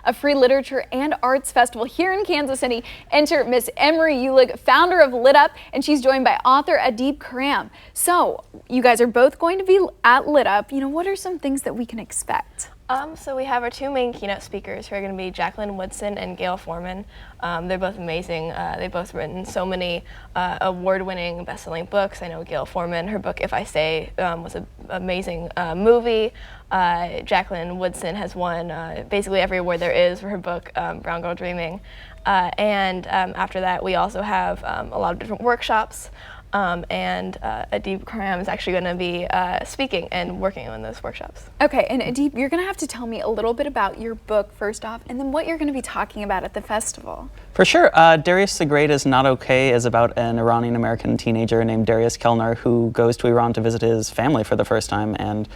a free literature and arts festival here in Kansas City. Enter Miss Emery Uhlig, founder of LitUp, and she's joined by author Adib Karam. So you guys are both going to be at LitUp. What are some things that we can expect? So we have our two main keynote speakers who are going to be Jacqueline Woodson and Gail Foreman. They're both amazing. They've both written so many award-winning, best-selling books. I know Gail Foreman, her book If I Say was an amazing movie. Jacqueline Woodson has won basically every award there is for her book Brown Girl Dreaming. And after that, we also have a lot of different workshops. And Adib Karam is actually going to be speaking and working on those workshops. Okay, and Adib, you're going to have to tell me a little bit about your book first off, and then what you're going to be talking about at the festival. For sure. Darius the Great is Not Okay is about an Iranian-American teenager named Darius Kellner who goes to Iran to visit his family for the first time and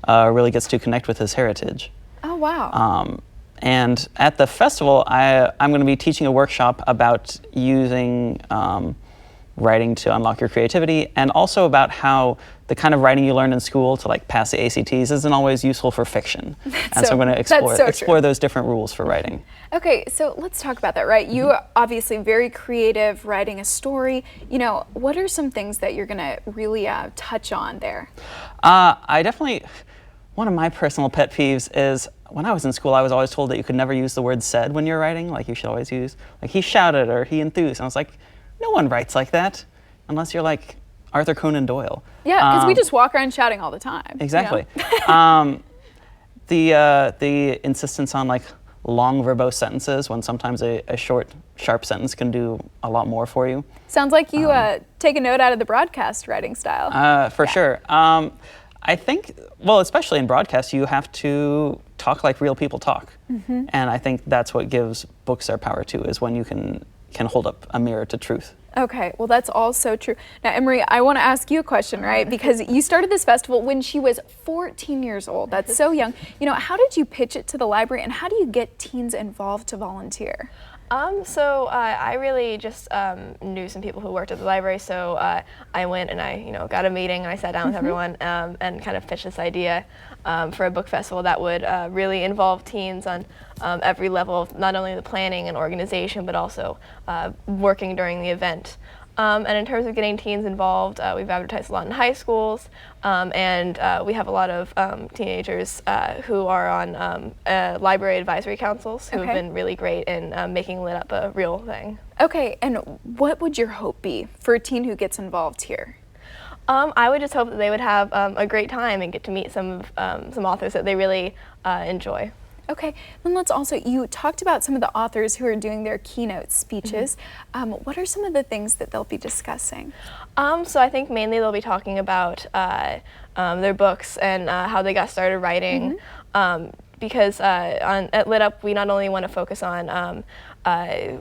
really gets to connect with his heritage. Oh, wow. And at the festival, I'm going to be teaching a workshop about using writing to unlock your creativity, and also about how the kind of writing you learned in school to pass the ACTs isn't always useful for fiction. So I'm going to explore those different rules for writing. Okay, so let's talk about that, right? You are obviously very creative, writing a story. What are some things that you're going to really touch on there? One of my personal pet peeves is when I was in school, I was always told that you could never use the word said when you're writing. You should always use, he shouted or he enthused. And I was like, no one writes like that unless you're like Arthur Conan Doyle. Yeah, because we just walk around shouting all the time. Exactly. The insistence on long verbose sentences when sometimes a short, sharp sentence can do a lot more for you. Sounds like you take a note out of the broadcast writing style. For sure. I think, especially in broadcast, you have to talk like real people talk. And I think that's what gives books their power too, is when you can hold up a mirror to truth. Okay, well that's all so true. Now Emery, I want to ask you a question, right? Because you started this festival when she was 14 years old. That's so young. How did you pitch it to the library, and how do you get teens involved to volunteer? So I really just knew some people who worked at the library, so I went and I got a meeting and I sat down with everyone and kind of pitched this idea for a book festival that would really involve teens on every level of not only the planning and organization, but also working during the event. And in terms of getting teens involved, we've advertised a lot in high schools, and we have a lot of teenagers who are on library advisory councils who have been really great in making LitUp a real thing. Okay, and what would your hope be for a teen who gets involved here? I would just hope that they would have a great time and get to meet some authors that they really enjoy. Okay, then you talked about some of the authors who are doing their keynote speeches. What are some of the things that they'll be discussing? So I think mainly they'll be talking about their books and how they got started writing. Because at LitUp, we not only want to focus on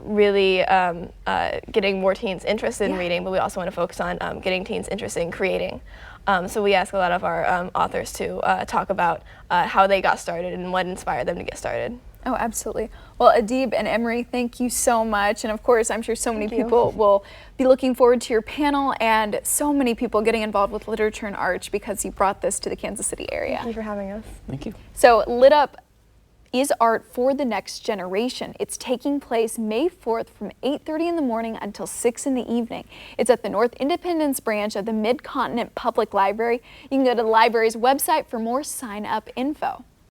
really getting more teens interested in reading, but we also want to focus on getting teens interested in creating. So we ask a lot of our authors to talk about how they got started and what inspired them to get started. Oh, absolutely. Well, Adib and Emery, thank you so much. And of course, I'm sure so many people will be looking forward to your panel, and so many people getting involved with literature and art because you brought this to the Kansas City area. Thank you for having us. Thank you. So LitUp is art for the next generation. It's taking place May 4th from 8:30 in the morning until 6 in the evening. It's at the North Independence branch of the Mid-Continent Public Library. You can go to the library's website for more sign-up info.